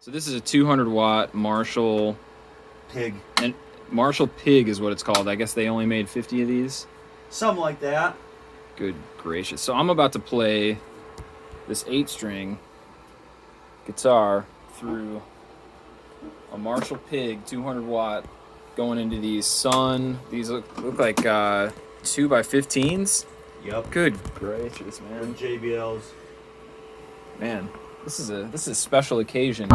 So this is a 200 watt Marshall Pig. and Marshall Pig is what it's called. I guess they only made 50 of these. Something like that. Good gracious. So I'm about to play this 8-string guitar through a Marshall Pig 200 watt going into these these look like 2x15s. Yep. Good gracious, man. JBLs. Man, this is a special occasion.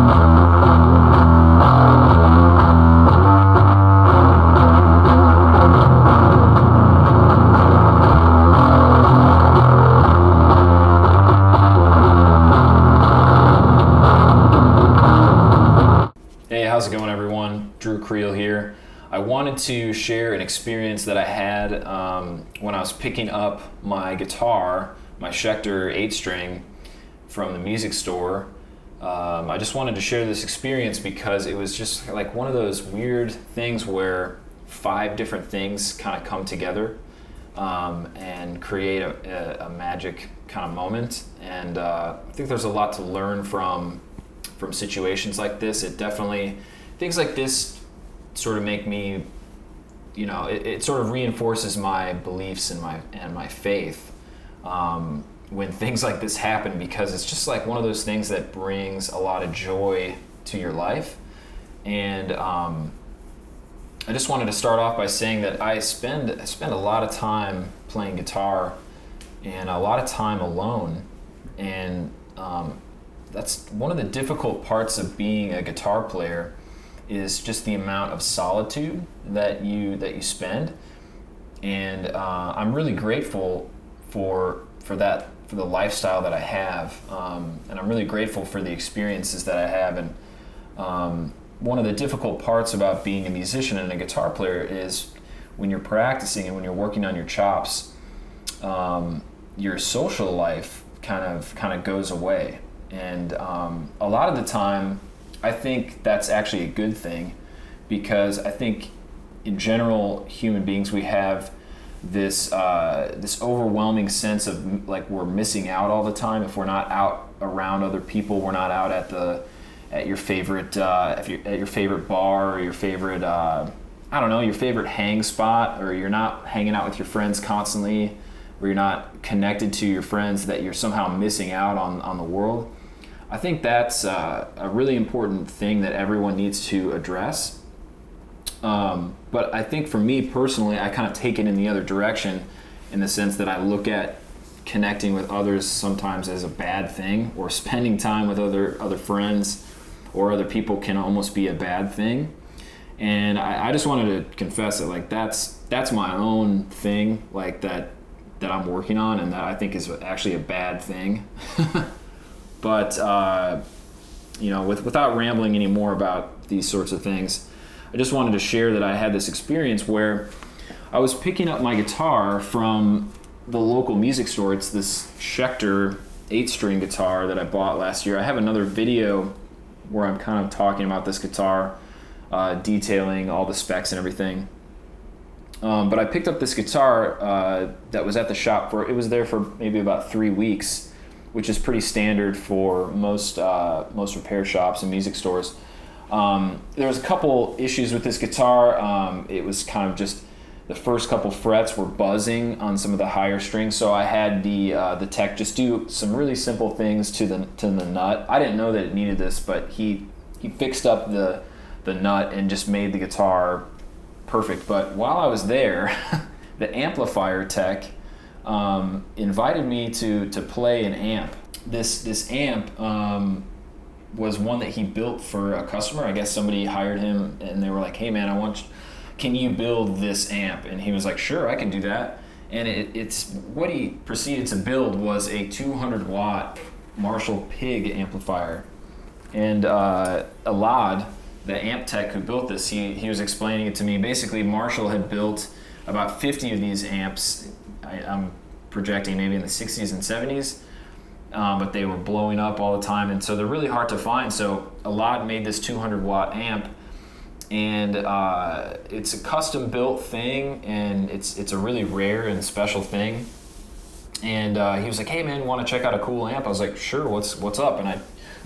Hey, how's it going, everyone? Drew Creal here. I wanted to share an experience that I had when I was picking up my guitar, my Schecter 8-string, from the music store. I just wanted to share this experience because it was just like one of those weird things where 5 different things kind of come together and create a magic kind of moment. And I think there's a lot to learn from situations like this. Things like this sort of make me, it sort of reinforces my beliefs and my faith when things like this happen, because it's just like one of those things that brings a lot of joy to your life. And I just wanted to start off by saying that I spend a lot of time playing guitar and a lot of time alone, and that's one of the difficult parts of being a guitar player, is just the amount of solitude that you spend. And I'm really grateful for the lifestyle that I have, and I'm really grateful for the experiences that I have. And one of the difficult parts about being a musician and a guitar player is when you're practicing and when you're working on your chops, your social life kind of goes away. And a lot of the time, I think that's actually a good thing, because I think in general, human beings, we have this overwhelming sense of like we're missing out all the time if we're not out around other people. We're not out at your favorite at your favorite bar, or your favorite your favorite hang spot, or you're not hanging out with your friends constantly, or you're not connected to your friends, that you're somehow missing out on the world. I think that's a really important thing that everyone needs to address. But I think for me personally, I kind of take it in the other direction, in the sense that I look at connecting with others sometimes as a bad thing, or spending time with other friends or other people can almost be a bad thing. And I just wanted to confess that like that's my own thing, like that I'm working on, and that I think is actually a bad thing. But without rambling any more about these sorts of things, I just wanted to share that I had this experience where I was picking up my guitar from the local music store. It's this Schecter 8-string guitar that I bought last year. I have another video where I'm kind of talking about this guitar, detailing all the specs and everything. But I picked up this guitar that was at the shop it was there for maybe about 3 weeks, which is pretty standard for most repair shops and music stores. There was a couple issues with this guitar. It was kind of just the first couple frets were buzzing on some of the higher strings, so I had the tech just do some really simple things to the nut. I didn't know that it needed this, but he fixed up the nut and just made the guitar perfect. But while I was there, the amplifier tech invited me to play an amp. This amp was one that he built for a customer. I guess somebody hired him and they were like, "Hey man, can you build this amp?" And he was like, "Sure, I can do that." And it's what he proceeded to build was a 200 watt Marshall Pig amplifier. And Alad, the amp tech who built this, he was explaining it to me. Basically, Marshall had built about 50 of these amps. I'm projecting maybe in the 60s and 70s, but they were blowing up all the time, and so they're really hard to find. So Alad made this 200 watt amp, and it's a custom built thing, and it's a really rare and special thing. And he was like, "Hey man, want to check out a cool amp?" I was like, "Sure, what's up?" And I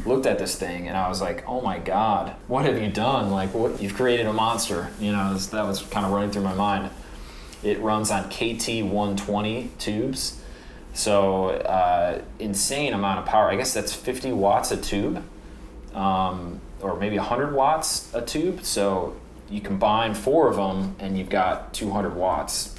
looked at this thing and I was like, oh my God, what have you done? Like, what, you've created a monster. You know, that was kind of running through my mind. It runs on KT 120 tubes. So insane amount of power. I guess that's 50 watts a tube, or maybe 100 watts a tube. So you combine 4 of them and you've got 200 watts.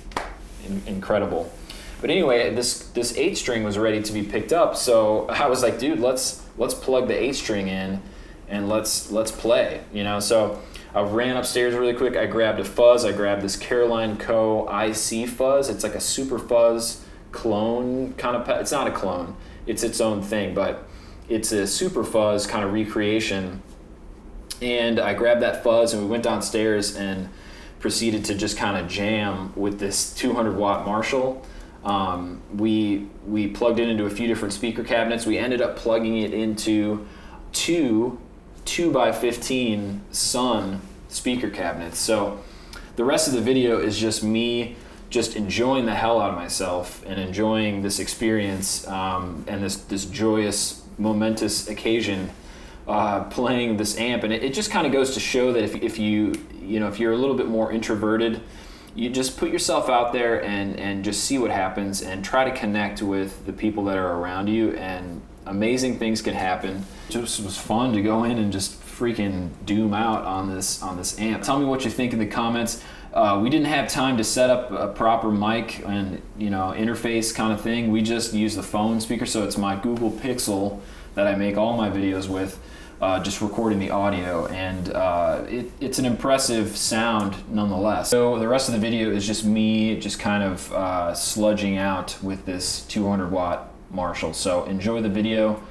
Incredible. But anyway, this 8-string was ready to be picked up. So I was like, dude, let's plug the 8-string in and let's play. You know, so I ran upstairs really quick. I grabbed a fuzz. I grabbed this Caroline Co. IC fuzz. It's like a super fuzz clone kind of. It's not a clone. It's its own thing, but it's a super fuzz kind of recreation. And I grabbed that fuzz and we went downstairs and proceeded to just kind of jam with this 200 watt Marshall. We plugged it into a few different speaker cabinets. We ended up plugging it into two 2x15 Sun speaker cabinets. So the rest of the video is just me just enjoying the hell out of myself and enjoying this experience and this joyous, momentous occasion playing this amp. And it just kind of goes to show that if you're a little bit more introverted, you just put yourself out there and just see what happens and try to connect with the people that are around you, and amazing things can happen. It just was fun to go in and just freaking doom out on this amp. Tell me what you think in the comments. We didn't have time to set up a proper mic and interface kind of thing. We just use the phone speaker, so it's my Google Pixel that I make all my videos with, just recording the audio, and it's an impressive sound nonetheless. So the rest of the video is just me just kind of sludging out with this 200 watt Marshall. So enjoy the video.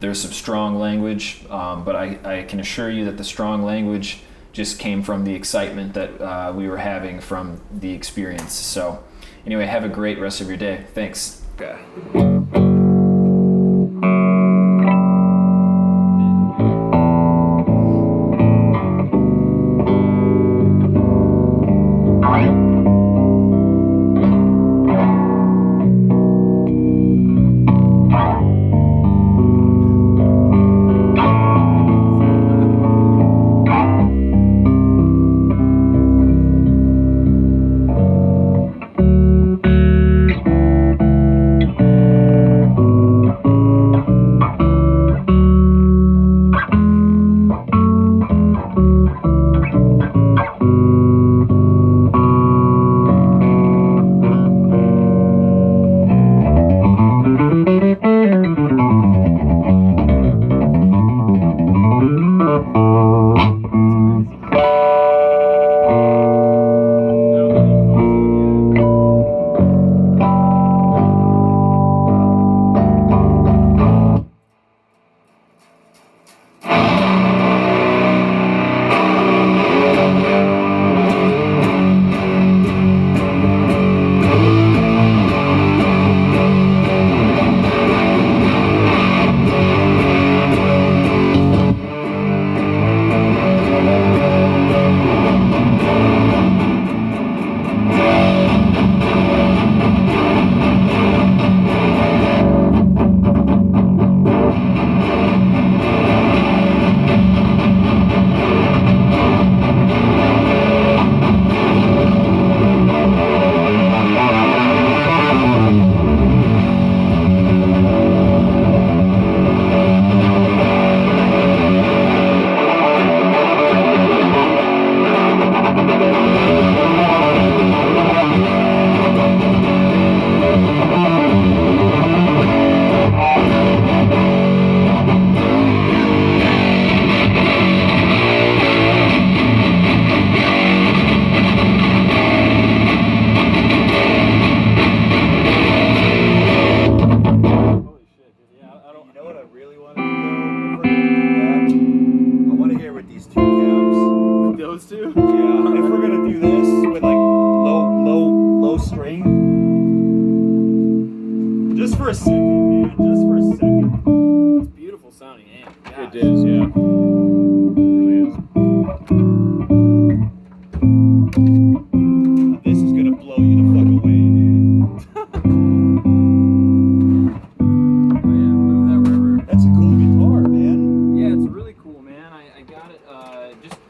There's some strong language, but I can assure you that the strong language just came from the excitement that we were having from the experience. So anyway, have a great rest of your day. Thanks. Okay.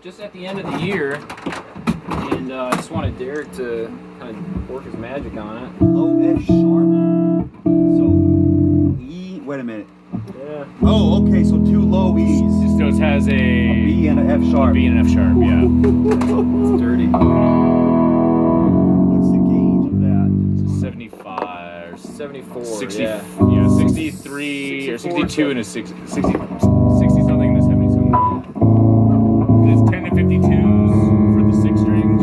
just at the end of the year, and I just wanted Derek to kind of work his magic on it. Low F sharp. So E. Wait a minute. Yeah. Oh, okay. So 2 low E's. So it has a B and an F sharp. B and an F sharp, yeah. It's dirty. What's the gauge of that? It's a 75, 74. 60, Yeah. 63 or 64, 62 and a 60 something and a 70 something. It's 10 and 52s for the 6 strings,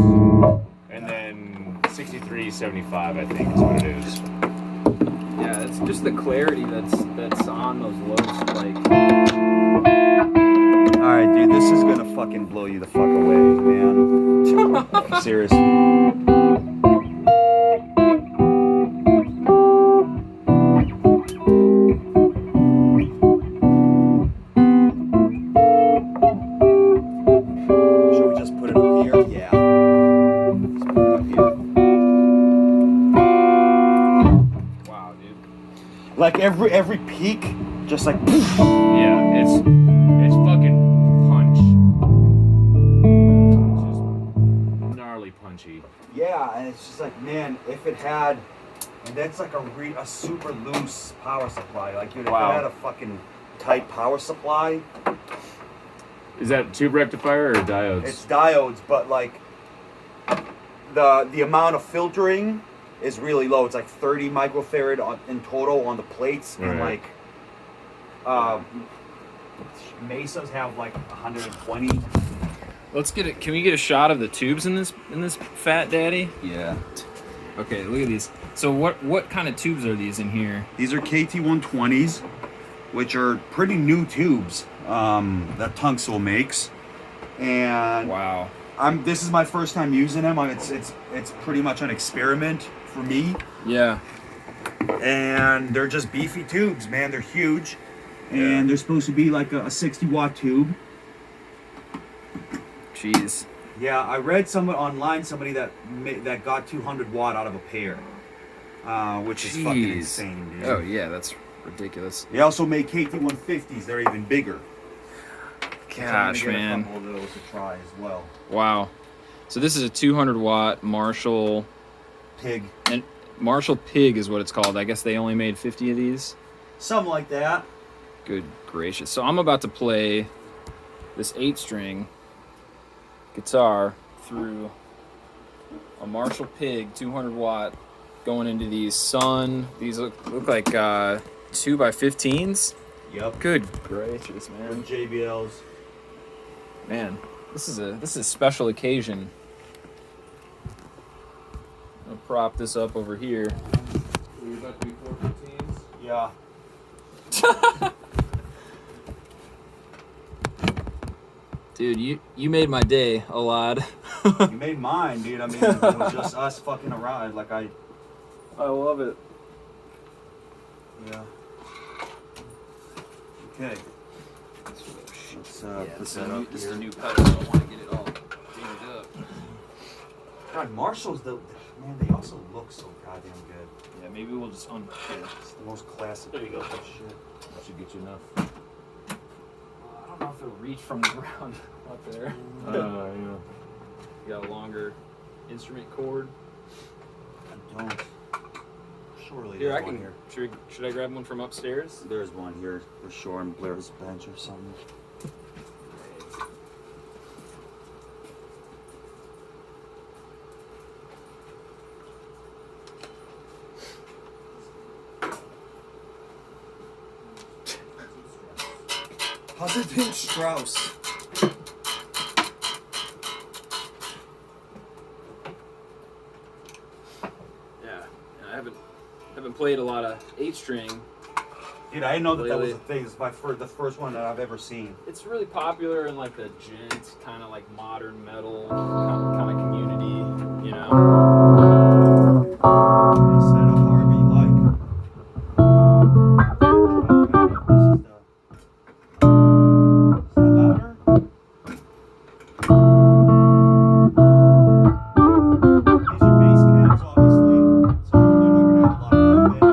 and then 63, 75 I think is what it is. Yeah, it's just the clarity that's on those lows. Like, All right, dude. This is gonna fucking blow you the fuck away, man. I'm serious. Should we just put it up here? Yeah. Let's put it up here. wow, dude. Like every peak, just like. Yeah, it's fucking punch. It's just gnarly punchy. Yeah, and it's just like, man, if it had, and that's like a super loose power supply. Like, dude, if Wow. it had a fucking tight power supply, Is that tube rectifier or diodes? it's diodes, but like the amount of filtering is really low. It's like 30 microfarad in total on the plates, and Right. like Mesas have like 120. Let's get it. Can we get a shot of the tubes in this fat daddy? Yeah. Okay, look at these. So what kind of tubes are these in here? These are KT120s, which are pretty new tubes that Tunxil makes, and Wow. This is my first time using them. It's pretty much an experiment for me, Yeah. and they're just beefy tubes, man. They're huge, and they're supposed to be like a 60-watt tube. Jeez. Yeah, I read online somebody that got 200 watt out of a pair, which is fucking Jeez. insane, dude. Oh yeah, that's ridiculous. They also make KT150s. They're even bigger. So I'm Gosh, gonna get man. a couple of those to try as well. Wow. So this is a 200 watt Marshall, Pig. and Marshall Pig is what it's called. I guess they only made 50 of these. Something like that. Good gracious. So I'm about to play this 8-string guitar through a Marshall Pig 200 watt going into these These look like 2x15s. Yep. Good gracious, man. And JBLs. Man, this is a special occasion. I'll prop this up over here. We're about to be 415s. Yeah. Dude, you made my day, Alad. You made mine, dude. I mean, it was just us fucking around. Like, I love it. Yeah. Okay. Let's put that up This is here. a new pedal, so I want to get it all cleaned up. God, Marshalls, man, they also look so goddamn good. Yeah, maybe we'll just It's the most classic. There you go. Shit. That should get you enough. I don't know if it'll reach from the ground up there. Yeah. You got a longer instrument cord. I don't. Surely Here, there's I one can. here. Should I grab one from upstairs? There's one here for sure on Blair's bench or something. How's it been, Strauss? Yeah, I haven't played a lot of 8-string. Dude, I didn't know that was Lately. a thing. It's the first one that I've ever seen. It's really popular in like the gent, kind of like modern metal kind of community, you know. Set it up however you like. Is that louder? These are bass cabs, obviously, so they're not gonna have a lot of time in.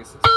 guess it's...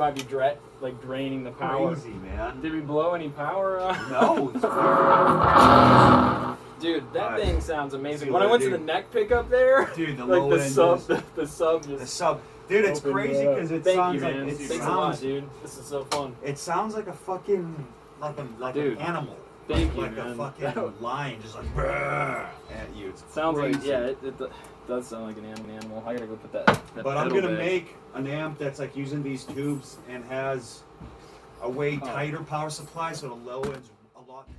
might be draining the power. Crazy, man. Did we blow any power out? No, it's weird. Dude, that thing sounds amazing. When I went to the neck pickup there, dude, the like low the end sub, is- the sub just the sub, dude, it's crazy because it Thank sounds you, man. like Thanks a lot, dude. This is so fun. It sounds like a fucking like Dude, an animal. thank you, like man. a fucking lion, just like brrr at you. It's Sounds crazy. like it does sound like an animal. I gotta go put that. But I'm pedal gonna back. make an amp that's like using these tubes and has a way tighter power supply, so the low end's a lot.